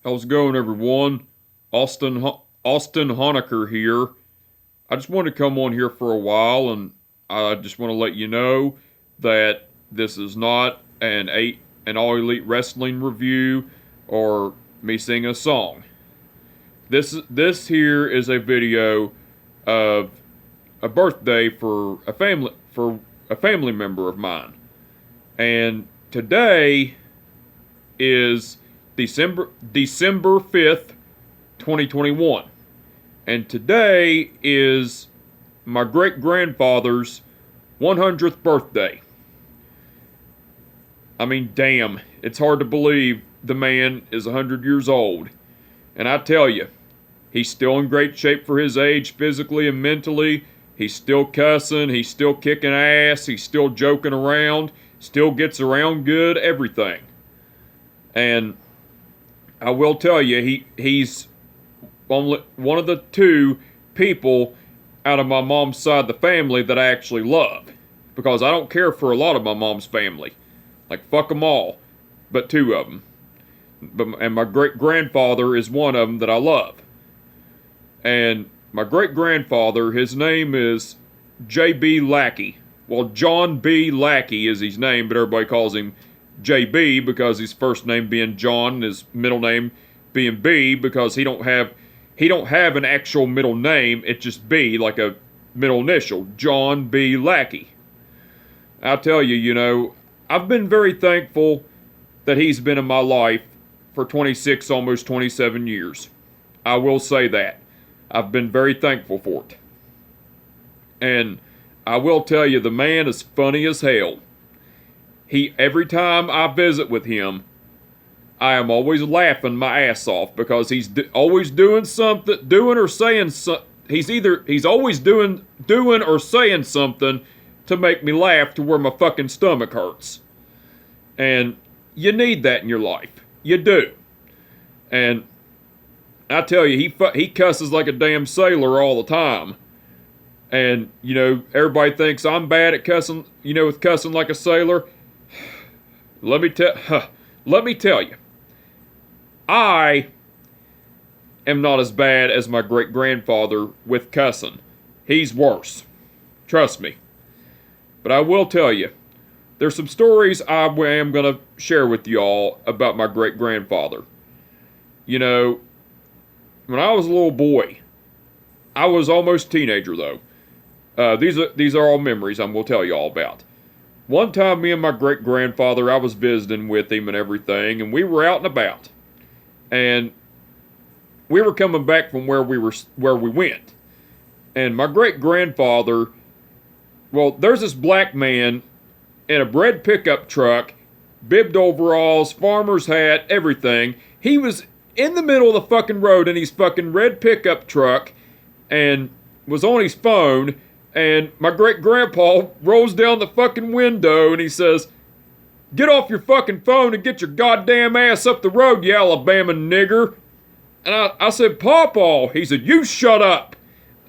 How's it going, everyone? Austin Honecker here. I just wanted to come on here for a while, and I just want to let you know that this is not an All Elite Wrestling review or me singing a song. This here is a video of a birthday for a family member of mine, and today is December 5th, 2021. And today is my great grandfather's 100th birthday. I mean, damn, it's hard to believe the man is 100 years old. And I tell you, he's still in great shape for his age, physically and mentally. He's still cussing, he's still kicking ass, he's still joking around, still gets around good, everything. And I will tell you, he's only one of the two people out of my mom's side of the family that I actually love. Because I don't care for a lot of my mom's family. Like, fuck them all. But two of them. And my great-grandfather is one of them that I love. And my great-grandfather, his name is JB Lackey. Well, John B. Lackey is his name, but everybody calls him JB because his first name being John and his middle name being B because he don't have an actual middle name. It's just B, like a middle initial. John B. Lackey. I'll tell you, I've been very thankful that he's been in my life for 26, almost 27 years. I will say that. I've been very thankful for it. And I will tell you, the man is funny as hell. Every time I visit with him, I am always laughing my ass off because he's always doing something, doing or saying something. He's always doing or saying something to make me laugh to where my fucking stomach hurts. And you need that in your life. You do. And I tell you, he cusses like a damn sailor all the time. And, everybody thinks I'm bad at cussing, with cussing like a sailor. Let me tell you, I am not as bad as my great-grandfather with cussing. He's worse. Trust me. But I will tell you, there's some stories I am going to share with y'all about my great-grandfather. When I was a little boy, I was almost a teenager, though. These are all memories I'm going to tell you all about. One time, me and my great-grandfather, I was visiting with him and everything, and we were out and about. And we were coming back from where we went. And my great-grandfather, well, there's this black man in a red pickup truck, bibbed overalls, farmer's hat, everything. He was in the middle of the fucking road in his fucking red pickup truck and was on his phone. And my great-grandpa rolls down the fucking window and he says, "Get off your fucking phone and get your goddamn ass up the road, you Alabama nigger." And I said, "Papaw." He said, "You shut up."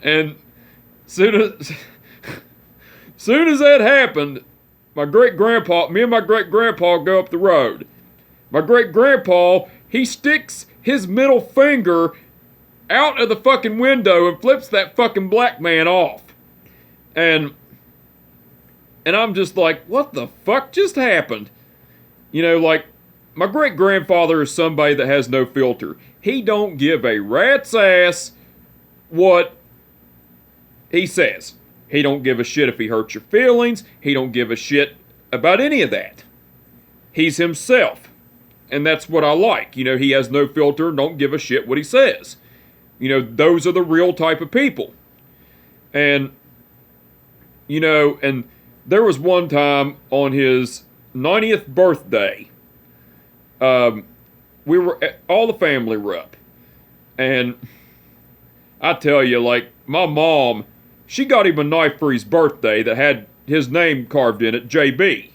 And soon as that happened, me and my great-grandpa go up the road. My great-grandpa, he sticks his middle finger out of the fucking window and flips that fucking black man off. And I'm just like, what the fuck just happened? My great-grandfather is somebody that has no filter. He don't give a rat's ass what he says. He don't give a shit if he hurts your feelings. He don't give a shit about any of that. He's himself. And that's what I like. He has no filter, don't give a shit what he says. Those are the real type of people. And and there was one time on his 90th birthday, all the family were up. And I tell you, my mom, she got him a knife for his birthday that had his name carved in it, JB.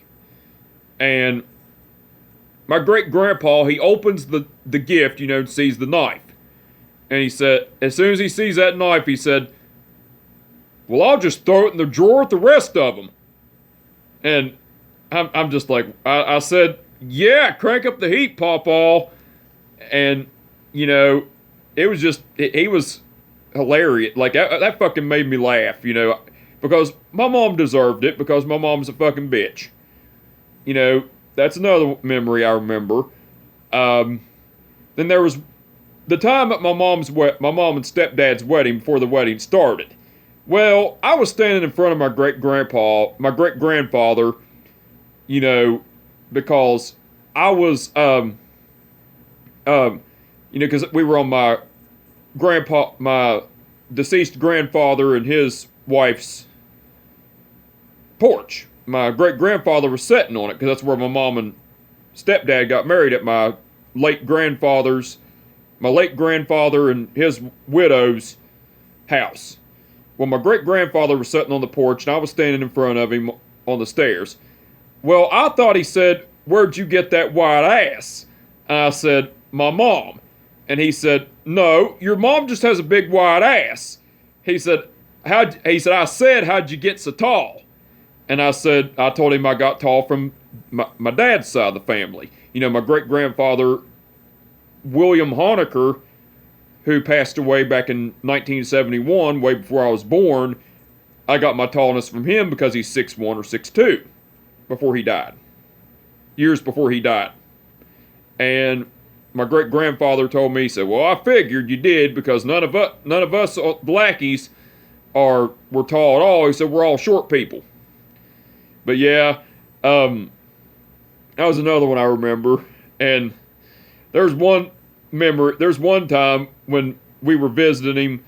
And my great-grandpa, he opens the gift, and sees the knife. And he said, as soon as he sees that knife, he said, "Well, I'll just throw it in the drawer with the rest of them." And I'm just like, I said, "Yeah, crank up the heat, Papaw." And you know, it was just, he was hilarious. Like, that fucking made me laugh, you know, because my mom deserved it, because my mom's a fucking bitch. You know, that's another memory I remember. Then there was the time at my mom and stepdad's wedding before the wedding started. Well, I was standing in front of my great-grandfather, you know, because I was, you know, because we were on my deceased grandfather and his wife's porch. My great-grandfather was sitting on it, because that's where my mom and stepdad got married, at my late grandfather and his widow's house. Well, my great-grandfather was sitting on the porch, and I was standing in front of him on the stairs. Well, I thought he said, "Where'd you get that white ass?" And I said, "My mom." And he said, "No, your mom just has a big white ass." He said, "I said, how'd you get so tall?" And I told him I got tall from my dad's side of the family. You know, my great-grandfather, William Honecker, who passed away back in 1971, way before I was born, I got my tallness from him because he's 6'1" or 6'2", before he died. Years before he died. And my great-grandfather told me, he said, "Well, I figured you did, because none of us Blackies were tall at all." He said, "We're all short people." But yeah, that was another one I remember. And there's one time when we were visiting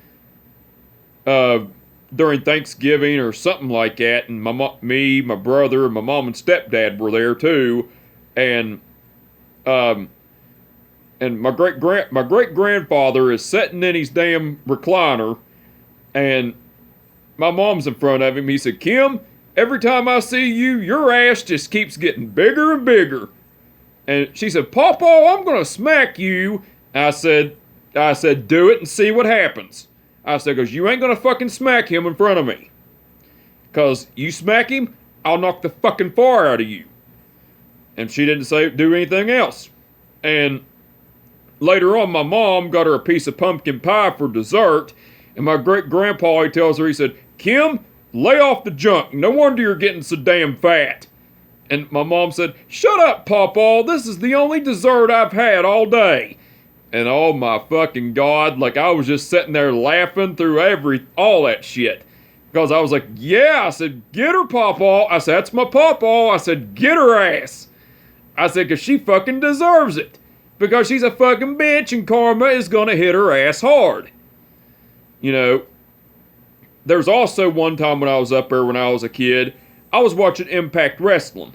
him during Thanksgiving or something like that, and me, my brother, and my mom and stepdad were there too, and my great-grandfather is sitting in his damn recliner, and my mom's in front of him. He said, "Kim, every time I see you, your ass just keeps getting bigger and bigger." And she said, "Papaw, I'm gonna smack you." I said, "Do it and see what happens." I said, "Because you ain't gonna fucking smack him in front of me. Because you smack him, I'll knock the fucking fire out of you." And she didn't do anything else. And later on, my mom got her a piece of pumpkin pie for dessert. And my great-grandpa, he tells her, he said, "Kim, lay off the junk. No wonder you're getting so damn fat." And my mom said, "Shut up, Papaw. This is the only dessert I've had all day." And oh my fucking God, like I was just sitting there laughing through all that shit. Because I was like, "Yeah," I said, "Get her, Papaw." I said, "That's my Papaw." I said, "Get her ass." I said, "Because she fucking deserves it. Because she's a fucking bitch and karma is gonna hit her ass hard." You know, there's also one time when I was up there when I was a kid, I was watching Impact Wrestling.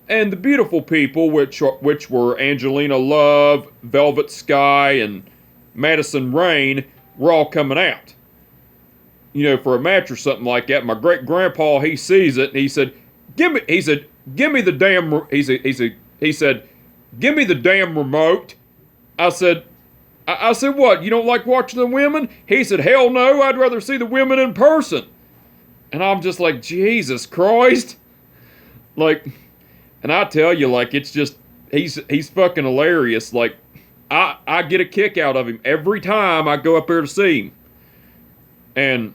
And the beautiful people, which were Angelina Love, Velvet Sky, and Madison Rain, were all coming out. You know, for a match or something like that. My great-grandpa, he sees it, and he said, "Give me the damn," he said, "Give me the damn remote." I said, "What, you don't like watching the women?" He said, "Hell no, I'd rather see the women in person." And I'm just like, Jesus Christ. Like, and I tell you, like, it's just, he's fucking hilarious. Like, I get a kick out of him every time I go up there to see him. And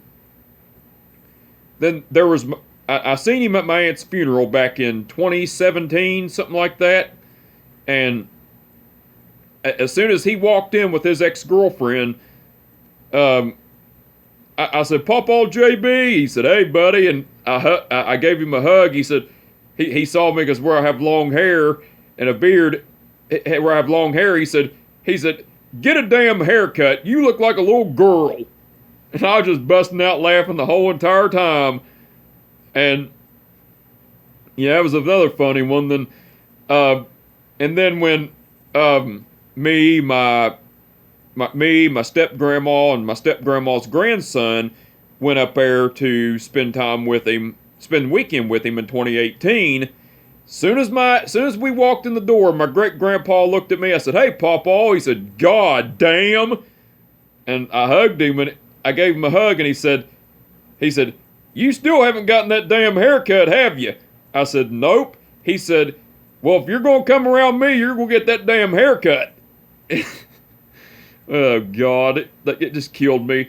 then there was, I seen him at my aunt's funeral back in 2017, something like that. And as soon as he walked in with his ex-girlfriend, I said, "Papaw JB." He said, "Hey, buddy." And I gave him a hug. He said, he saw me because where I have long hair and a beard, where I have long hair, he said, "Get a damn haircut. You look like a little girl." And I was just busting out laughing the whole entire time. And yeah, that was another funny one. Then, and then when my step-grandma and my step-grandma's grandson went up there to spend weekend with him in 2018. Soon as we walked in the door, my great-grandpa looked at me. I said, "Hey, Papaw." He said, "God damn." And I hugged him, and I gave him a hug, and he said, "You still haven't gotten that damn haircut, have you?" I said, "Nope." He said, "Well, if you're going to come around me, you're going to get that damn haircut." Oh God, it just killed me.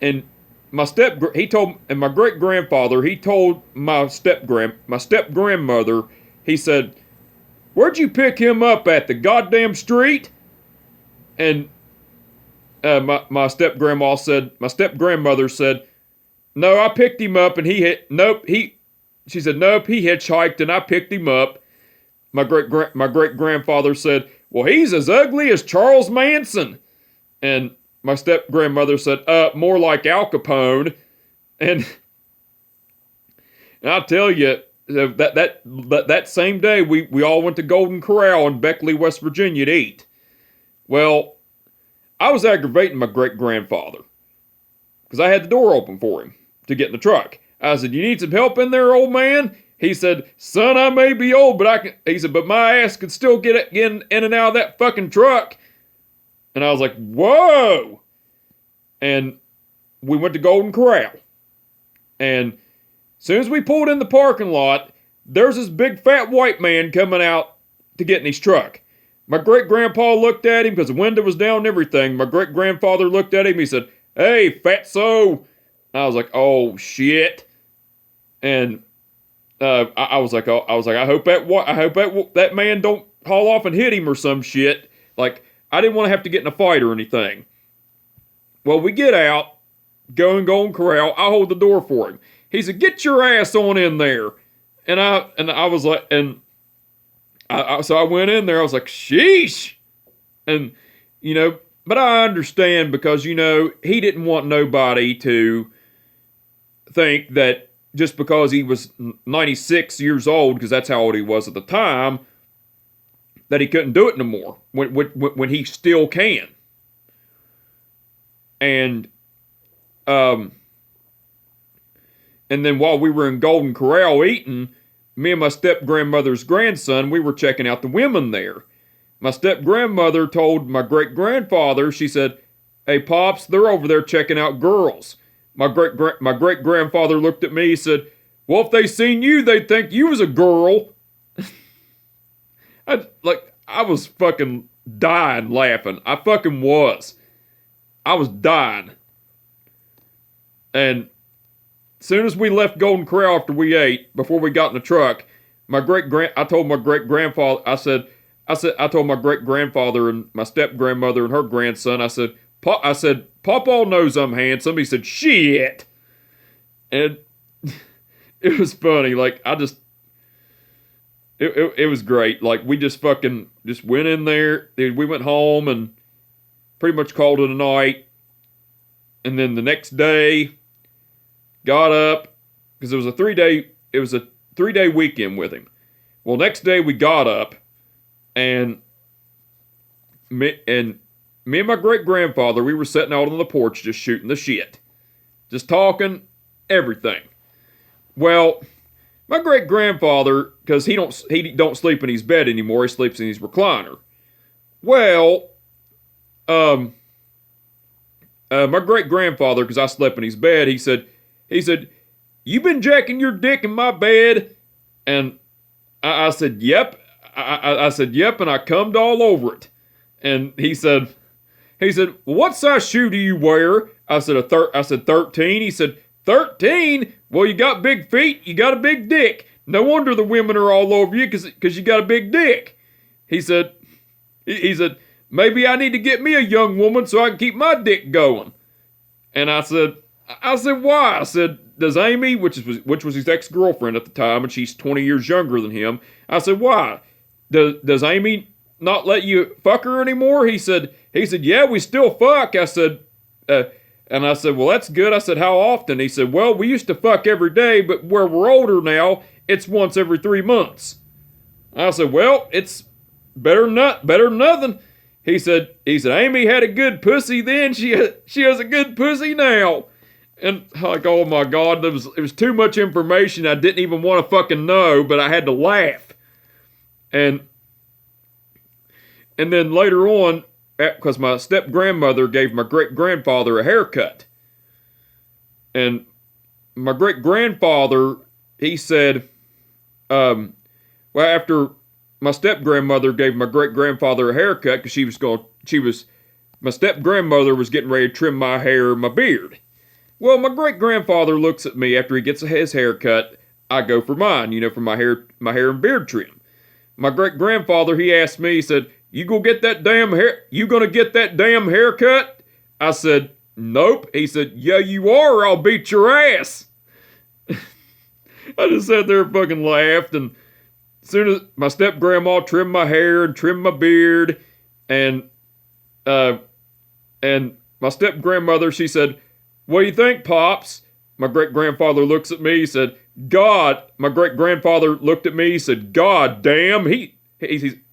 And my great grandfather, he told my step grandmother, he said, "Where'd you pick him up at the goddamn street?" And my step grandmother said, "No, I picked him up, and she said, nope, he hitchhiked, and I picked him up." My great grandfather said, "Well, he's as ugly as Charles Manson." And my step grandmother said, more like Al Capone." And I'll tell you, that same day we all went to Golden Corral in Beckley, West Virginia to eat. Well, I was aggravating my great grandfather because I had the door open for him to get in the truck. I said, "You need some help in there, old man?" He said, "Son, I may be old, but I can." He said, "But my ass could still get in and out of that fucking truck." And I was like, "Whoa!" And we went to Golden Corral. And as soon as we pulled in the parking lot, there's this big fat white man coming out to get in his truck. My great grandpa looked at him because the window was down and everything. My great grandfather looked at him. He said, "Hey, fatso." I was like, "Oh shit!" And I was like, I hope that man don't haul off and hit him or some shit. Like, I didn't want to have to get in a fight or anything. Well, we get out, go in Golden Corral. I hold the door for him. He said, "Get your ass on in there." And I was like, so I went in there. I was like, "Sheesh." And, but I understand because, he didn't want nobody to think that just because he was 96 years old, because that's how old he was at the time, that he couldn't do it no more when he still can. And then while we were in Golden Corral eating, me and my step grandmother's grandson, we were checking out the women there. My step grandmother told my great grandfather, she said, "Hey Pops, they're over there checking out girls." My great grandfather looked at me and said, "Well, if they seen you, they'd think you was a girl." I was fucking dying laughing. I fucking was. I was dying. And as soon as we left Golden Corral after we ate, before we got in the truck, I told my great grandfather, I told my great grandfather and my step grandmother and her grandson, I said, "Papaw knows I'm handsome." He said, "Shit." And it was funny. Like, it was great. Like, we just went in there. Dude, we went home and pretty much called it a night. And then the next day, got up, because it was a 3-day weekend with him. Well, next day we got up, and me and my great grandfather, we were sitting out on the porch just shooting the shit. Just talking, everything. Well, my great grandfather, because he don't sleep in his bed anymore, he sleeps in his recliner. Well, my great grandfather, because I slept in his bed, he said, "You been jacking your dick in my bed?" And I said, "Yep." I said, "Yep," and I cummed all over it. And he said, "Well, what size shoe do you wear?" I said, 13. He said, 13? Well, you got big feet, you got a big dick. No wonder the women are all over you, because you got a big dick. He said, "Maybe I need to get me a young woman so I can keep my dick going." And I said, "Why?" I said, "Does Amy," which was his ex-girlfriend at the time, and she's 20 years younger than him. I said, "Why? Does Amy not let you fuck her anymore?" He said, "Yeah, we still fuck." I said, and I said, "Well, that's good." I said, "How often?" He said, "Well, we used to fuck every day, but where we're older now, it's once every 3 months." I said, "Well, it's better than nothing." He said, "Amy had a good pussy then. She has a good pussy now." And like, oh my God, it was too much information I didn't even want to fucking know, but I had to laugh. And then later on, because my step grandmother gave my great grandfather a haircut, and my great grandfather, he said, well, after my step grandmother gave my great grandfather a haircut, because she was my step-grandmother was getting ready to trim my hair and my beard. Well, my great-grandfather looks at me after he gets his hair cut. I go for mine, for my hair and beard trim. My great-grandfather, he asked me, he said, you gonna get that damn haircut? I said, nope. He said, yeah, you are, or I'll beat your ass. I just sat there and fucking laughed, and as soon as my step-grandma trimmed my hair and trimmed my beard, and my step-grandmother, she said, what do you think, Pops? My great-grandfather looks at me, he said, my great-grandfather looked at me, he said, God damn,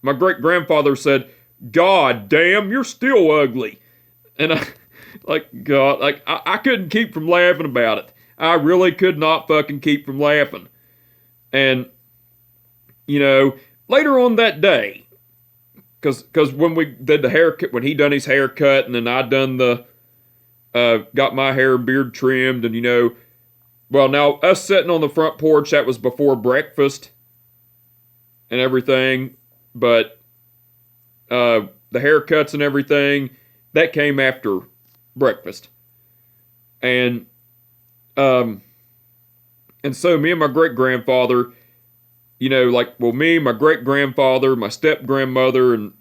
my great-grandfather said, God damn, you're still ugly. And I couldn't keep from laughing about it. I really could not fucking keep from laughing. And, later on that day, because when we did the haircut, when he done his haircut, and then I done got my hair and beard trimmed, and well, now us sitting on the front porch, that was before breakfast and everything, but the haircuts and everything, that came after breakfast. And so me and my great-grandfather, me, my great-grandfather, my step-grandmother, and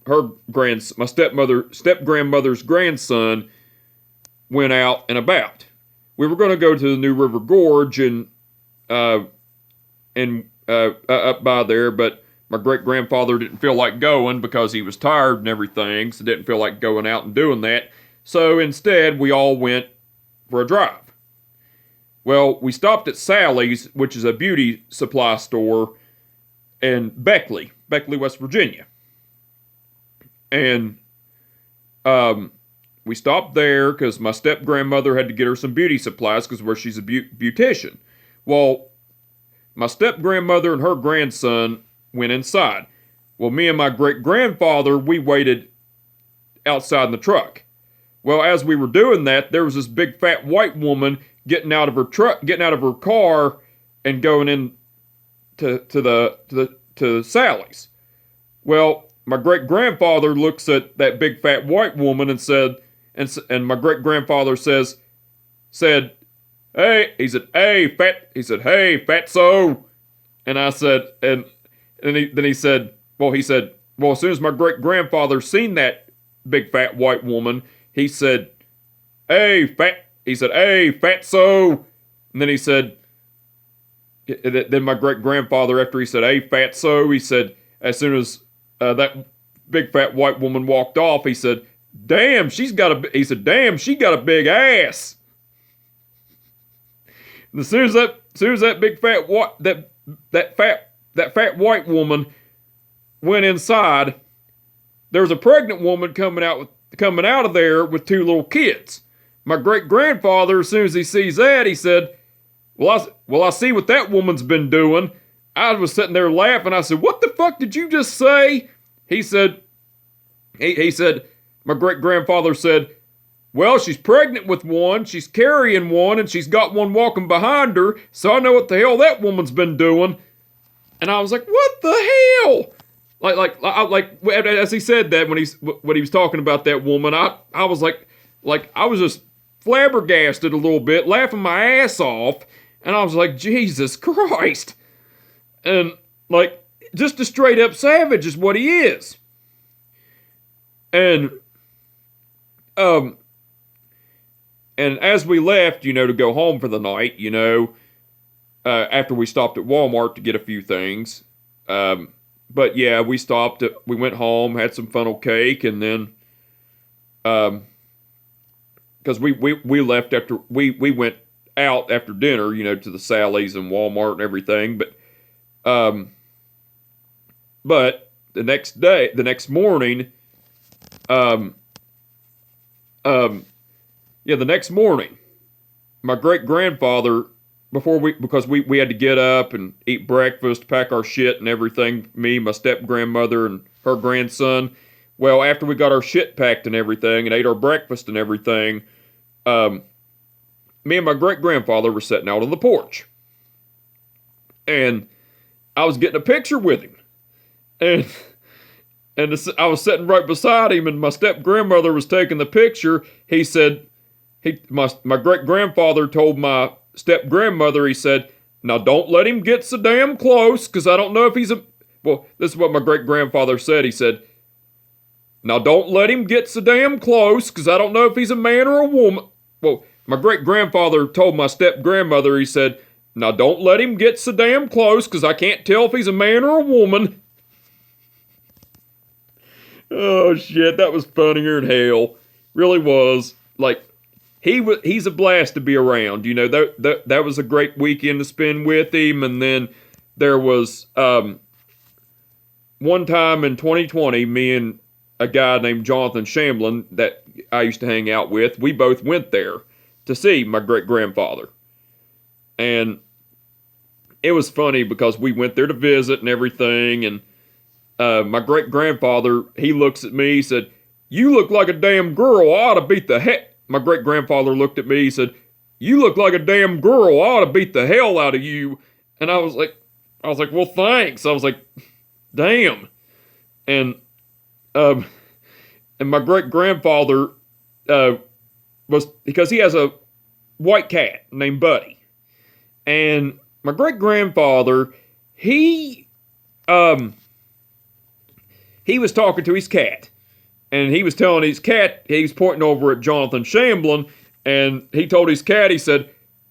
my step-grandmother's grandson went out and about. We were going to go to the New River Gorge and up by there, but my great-grandfather didn't feel like going because he was tired and everything, so didn't feel like going out and doing that. So instead, we all went for a drive. Well, we stopped at Sally's, which is a beauty supply store in Beckley, West Virginia. And we stopped there because my step-grandmother had to get her some beauty supplies because she's a beautician. Well, my step-grandmother and her grandson went inside. Well, me and my great-grandfather, we waited outside in the truck. Well, as we were doing that, there was this big fat white woman getting out of her car and going in to Sally's. Well, my great-grandfather looks at that big fat white woman and said, and my great-grandfather said, hey, he said, hey, fatso. And I said, then he said, well, as soon as my great-grandfather seen that big fat white woman, he said, hey, fatso. And then he said, then my great-grandfather, after he said, hey, fatso, he said, as soon as that big fat white woman walked off, he said, damn, she got a big ass. And as soon as that big fat that fat white woman went inside, there was a pregnant woman coming out of there with two little kids. My great-grandfather, as soon as he sees that, he said, well, I see what that woman's been doing. I was sitting there laughing. I said, what the fuck did you just say? He said, my great-grandfather said, well, she's pregnant with one, she's carrying one, and she's got one walking behind her, so I know what the hell that woman's been doing. And I was like, what the hell? Like as he said that, when he was talking about that woman, I was like I was just flabbergasted a little bit, laughing my ass off, and I was like, Jesus Christ. And just a straight up savage is what he is. And as we left, to go home for the night, after we stopped at Walmart to get a few things, but yeah, we went home, had some funnel cake, and then, because we left after, we went out after dinner, to the Sally's and Walmart and everything, but the next morning, the next morning, my great-grandfather, because we had to get up and eat breakfast, pack our shit and everything, me, my step-grandmother, and her grandson. Well, after we got our shit packed and everything, and ate our breakfast and everything, me and my great-grandfather were sitting out on the porch. And I was getting a picture with him. And And I was sitting right beside him, and my step-grandmother was taking the picture. He said, my great-grandfather told my step-grandmother, he said, now don't let him get so damn close, because I don't know if he's a... Well, this is what my great-grandfather said. He said, now don't let him get so damn close, because I don't know if he's a man or a woman. Well, my great-grandfather told my step-grandmother, he said, now don't let him get so damn close, because I can't tell if he's a man or a woman. Oh, shit, that was funnier than hell. Really was. Like, he's a blast to be around. You know, that was a great weekend to spend with him. And then there was one time in 2020, me and a guy named Jonathan Shamblin that I used to hang out with, we both went there to see my great-grandfather. And it was funny because we went there to visit and everything, and my great-grandfather, he looks at me, he said, you look like a damn girl, I ought to beat the heck. My great-grandfather looked at me, he said, you look like a damn girl, I ought to beat the hell out of you. And I was like, well, thanks. I was like, damn. And my great-grandfather was, because he has a white cat named Buddy. And my great-grandfather, he was talking to his cat. And he was telling his cat, he was pointing over at Jonathan Shamblin, and he told his cat, he said,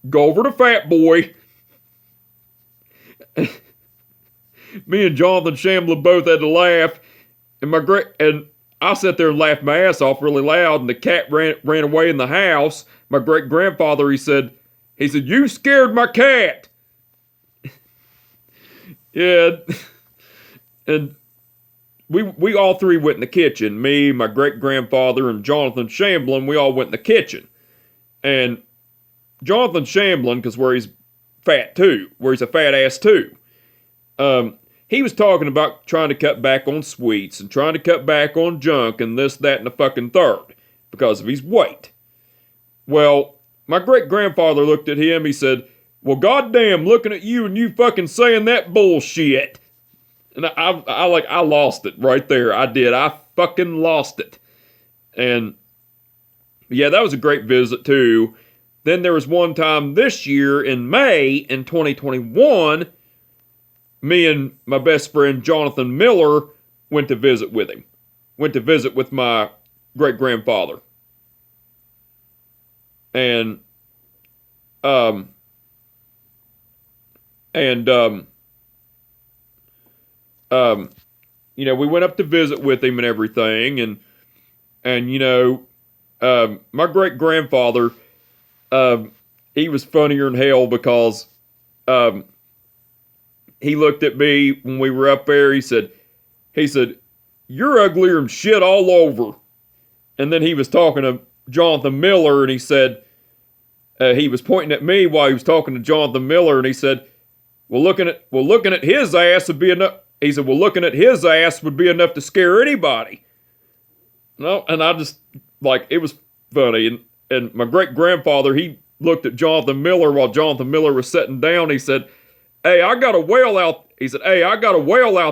go over to Fat Boy. Me and Jonathan Shamblin both had to laugh, and I sat there and laughed my ass off really loud, and the cat ran away in the house. My great-grandfather, he said, you scared my cat. Yeah, and we all three went in the kitchen. Me, my great-grandfather, and Jonathan Shamblin, we all went in the kitchen. And Jonathan Shamblin, because where he's a fat ass too, he was talking about trying to cut back on sweets and trying to cut back on junk and this, that, and the fucking third because of his weight. Well, my great-grandfather looked at him, he said, well, goddamn, looking at you and you fucking saying that bullshit. And I lost it right there. I did. I fucking lost it. And yeah, that was a great visit too. Then there was one time this year in May in 2021, me and my best friend Jonathan Miller went to visit with him. Went to visit with my great-grandfather. And you know, we went up to visit with him and everything, and you know, my great-grandfather, he was funnier than hell because, he looked at me when we were up there, he said, you're uglier than shit all over. And then he was talking to Jonathan Miller, and he said, he was pointing at me while he was talking to Jonathan Miller, and he said, well, looking at his ass would be enough. He said, well, looking at his ass would be enough to scare anybody. No, and I just, like, it was funny. And my great-grandfather, he looked at Jonathan Miller while Jonathan Miller was sitting down. He said, hey, I got a whale out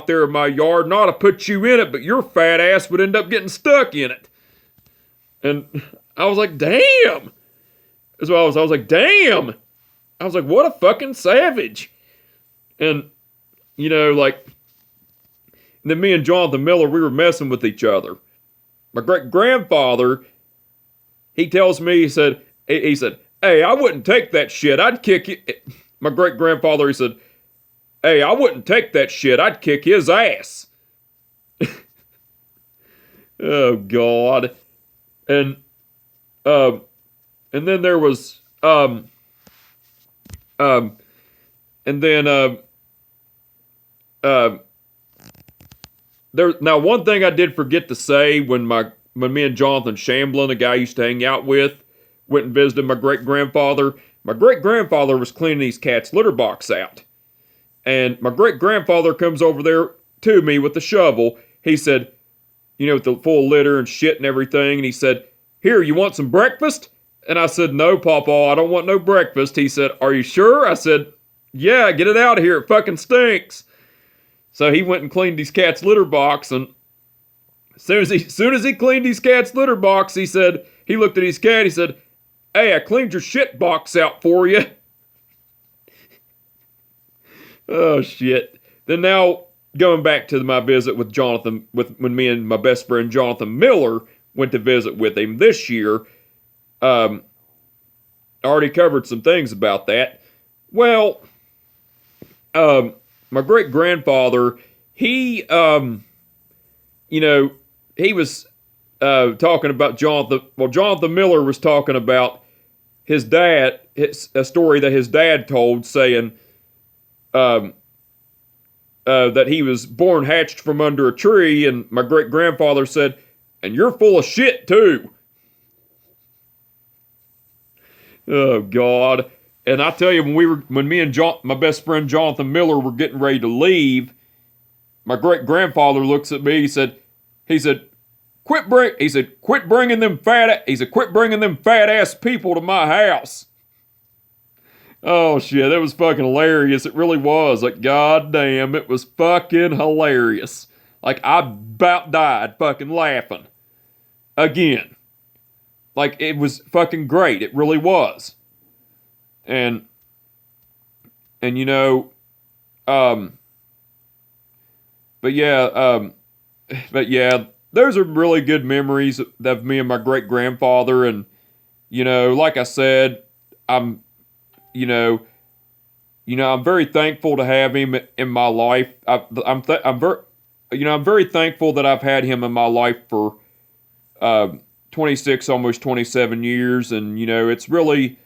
there in my yard, and I ought to put you in it, but your fat ass would end up getting stuck in it. And I was like, damn. That's what I was like, damn. I was like, what a fucking savage. And, you know, like, and then me and Jonathan Miller, we were messing with each other. My great-grandfather, he tells me, he said, hey, I wouldn't take that shit. I'd kick you. My great-grandfather, he said, hey, I wouldn't take that shit. I'd kick his ass. Oh, God. And then there was, and then, now one thing I did forget to say when me and Jonathan Shamblin, a guy I used to hang out with, went and visited my great-grandfather. My great-grandfather was cleaning his cat's litter box out. And my great-grandfather comes over there to me with the shovel. He said, you know, with the full litter and shit and everything, and he said, here, you want some breakfast? And I said, no, Papaw, I don't want no breakfast. He said, are you sure? I said, yeah, get it out of here, it fucking stinks. So he went and cleaned his cat's litter box, and Soon as he cleaned his cat's litter box, he looked at his cat, he said, "Hey, I cleaned your shit box out for you." Oh, shit. Then now, going back to my visit with Jonathan, when me and my best friend Jonathan Miller went to visit with him this year, I already covered some things about that. Well, my great-grandfather, he was talking about Jonathan. Well, Jonathan Miller was talking about his dad, a story that his dad told, saying that he was born hatched from under a tree, and my great-grandfather said, "And you're full of shit, too." Oh, God. And I tell you, when me and my best friend Jonathan Miller were getting ready to leave, my great-grandfather looks at me, he said, quit bringing them fat ass people to my house. Oh, shit, that was fucking hilarious. It really was. Like, goddamn, it was fucking hilarious. Like, I about died fucking laughing. Again. Like, it was fucking great. It really was. And but yeah, those are really good memories of me and my great-grandfather. And, like I said, I'm very thankful to have him in my life. I'm very thankful that I've had him in my life for 26, almost 27 years, and it's really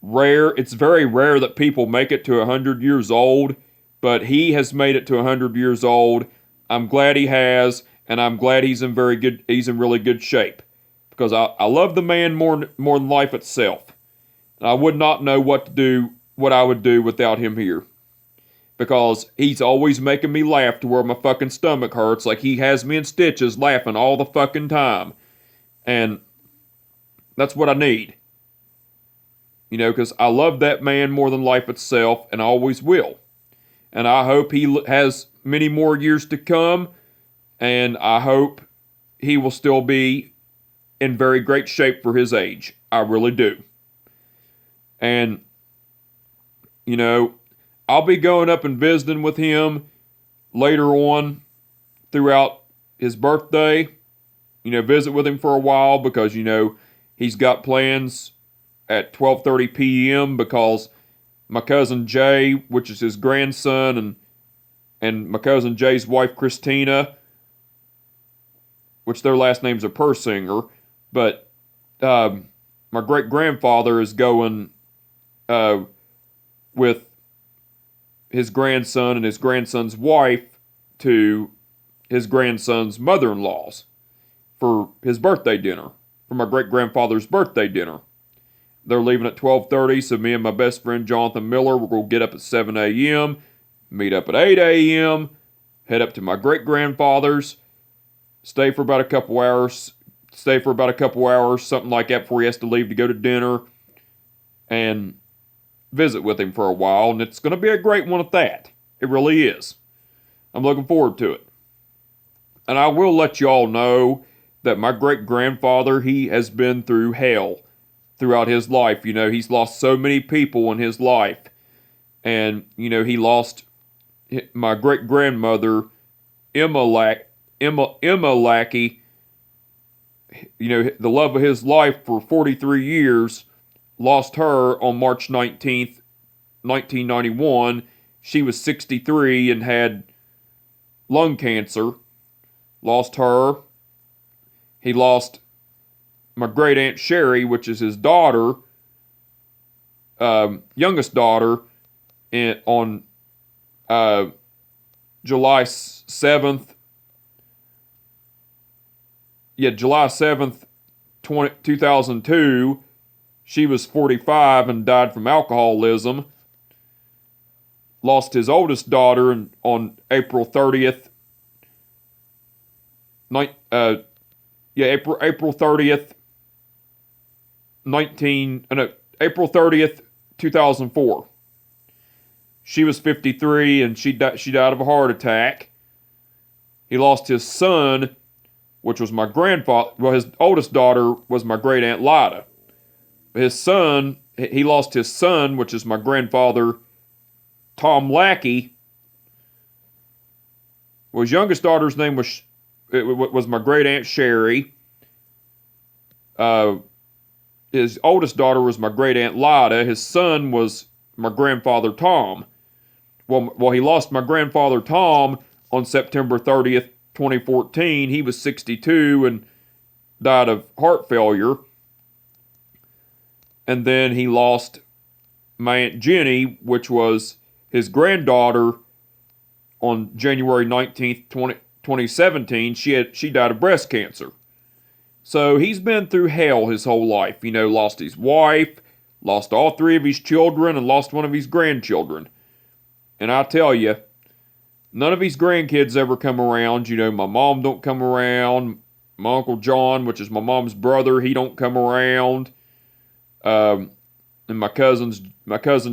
rare. It's very rare that people make it to 100 years old, but he has made it to 100 years old. I'm glad he has, and I'm glad he's in really good shape, because I love the man more than life itself. And I would not know what I would do without him here. Because he's always making me laugh to where my fucking stomach hurts, like he has me in stitches laughing all the fucking time. And that's what I need. Because I love that man more than life itself, and I always will. And I hope he has many more years to come, and I hope he will still be in very great shape for his age. I really do. And, I'll be going up and visiting with him later on throughout his birthday. Visit with him for a while, because, he's got plans at 12:30 p.m. because my cousin Jay, which is his grandson, and my cousin Jay's wife Christina, which their last names are Persinger, but my great-grandfather is going with his grandson and his grandson's wife to his grandson's mother-in-law's for his birthday dinner, for my great-grandfather's birthday dinner. They're leaving at 12:30, so me and my best friend Jonathan Miller will get up at 7 a.m., meet up at 8 a.m., head up to my great-grandfather's, stay for about a couple hours, something like that, before he has to leave to go to dinner, and visit with him for a while, and it's going to be a great one at that. It really is. I'm looking forward to it. And I will let you all know that my great-grandfather, he has been through hell throughout his life. He's lost so many people in his life. And, he lost my great-grandmother, Emma Lackey, the love of his life for 43 years, lost her on March 19th, 1991. She was 63 and had lung cancer. Lost her. He lost my great aunt Sherry, which is his daughter, youngest daughter, on July 7th. Yeah, July 7th, 2002. She was 45 and died from alcoholism. Lost his oldest daughter on April 30th. April 30th, April 30th, 2004. She was 53 and she died of a heart attack. He lost his son which was my grandfather. Well, his oldest daughter was my great aunt Lida. His son, he lost his son, which is my grandfather, Tom Lackey. Well, his youngest daughter's name was my great aunt Sherry. His oldest daughter was my great aunt Lida. His son was my grandfather Tom. Well, he lost my grandfather Tom on September 30th, 2014. He was 62 and died of heart failure. And then he lost my Aunt Jenny, which was his granddaughter, on January 19th, 2017. She died of breast cancer. So he's been through hell his whole life. You know, lost his wife, lost all 3 of his children, and lost one of his grandchildren. And I tell you, none of his grandkids ever come around. You know, my mom don't come around. My Uncle John, which is my mom's brother, he don't come around. And my cousins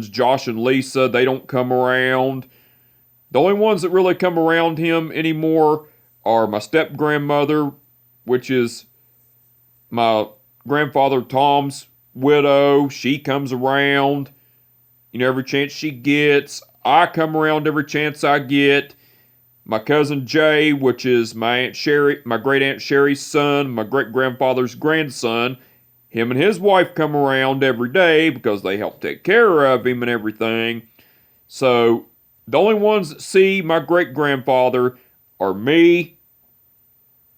Josh and Lisa, they don't come around. The only ones that really come around him anymore are my step-grandmother, which is my grandfather Tom's widow. She comes around, you know, every chance she gets. I come around every chance I get. My cousin Jay, which is my Aunt Sherry, my great Aunt Sherry's son, my great-grandfather's grandson, him and his wife come around every day because they help take care of him and everything. So the only ones that see my great-grandfather are me,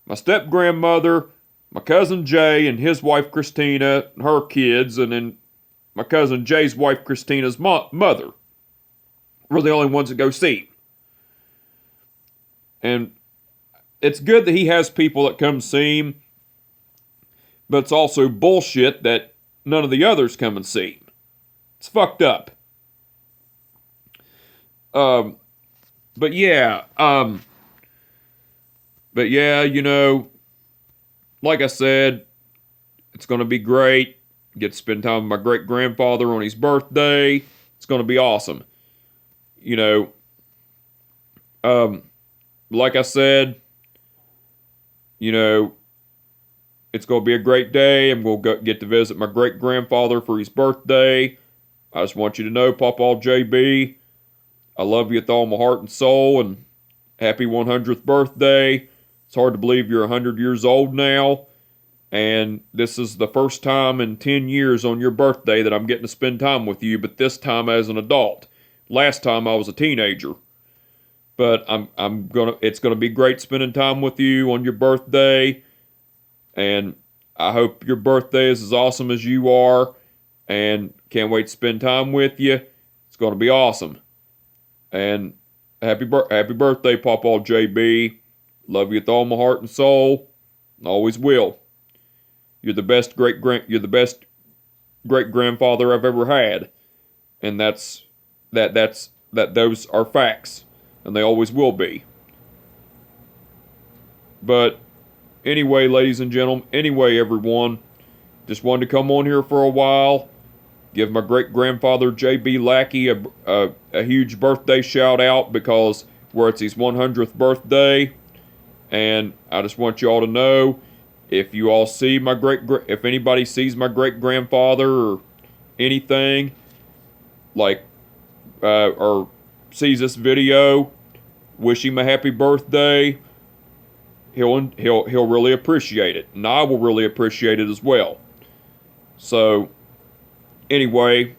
my step-grandmother, my cousin Jay and his wife Christina, and her kids, and then my cousin Jay's wife Christina's mother. We're the only ones that go see him. And it's good that he has people that come see him, but it's also bullshit that none of the others come and see him. It's fucked up. But yeah, you know, like I said, it's going to be great. Get to spend time with my great-grandfather on his birthday. It's going to be awesome. You know, like I said, you know, it's going to be a great day. I'm going to get to visit my great-grandfather for his birthday. I just want you to know, Papaw JB, I love you with all my heart and soul, and happy 100th birthday. It's hard to believe you're 100 years old now, and this is the first time in 10 years on your birthday that I'm getting to spend time with you, but this time as an adult. Last time I was a teenager. But it's gonna be great spending time with you on your birthday, and I hope your birthday is as awesome as you are, and can't wait to spend time with you. It's gonna be awesome. And happy birthday, Papaw JB. Love you with all my heart and soul. Always will. You're the best great grandfather I've ever had, and those are facts. And they always will be. But anyway, ladies and gentlemen, everyone, just wanted to come on here for a while, give my great-grandfather JB Lackey a huge birthday shout out because it's his 100th birthday, and I just want you all to know, if anybody sees my great-grandfather or anything, like, or sees this video, wish him a happy birthday, he'll really appreciate it, and I will really appreciate it as well. So anyway,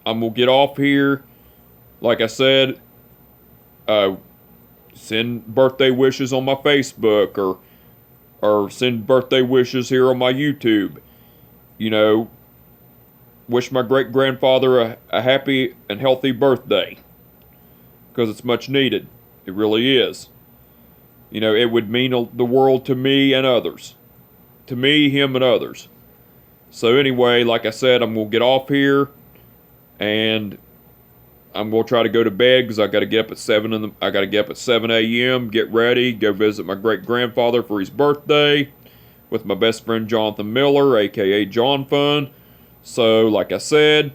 I'm gonna get off here. Like I said, send birthday wishes on my Facebook, or send birthday wishes here on my YouTube. You know, wish my great-grandfather a happy and healthy birthday, because it's much needed. It really is. You know, it would mean the world to me and others. To me, him, and others. So anyway, like I said, I'm going to get off here, and I'm going to try to go to bed because I got to get up at 7 a.m., get ready, go visit my great-grandfather for his birthday with my best friend Jonathan Miller, aka John Fun. So, like I said,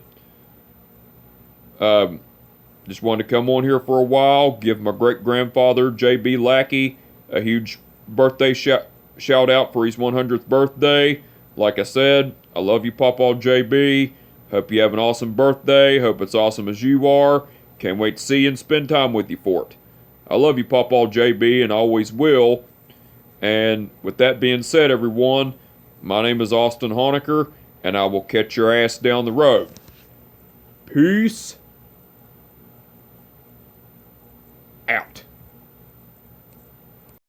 just wanted to come on here for a while, give my great-grandfather, JB Lackey, a huge birthday shout shout out for his 100th birthday. Like I said, I love you, Papaw JB. Hope you have an awesome birthday. Hope it's awesome as you are. Can't wait to see you and spend time with you for it. I love you, Papaw JB, and always will. And with that being said, everyone, my name is Austin Honecker, and I will catch your ass down the road. Peace out.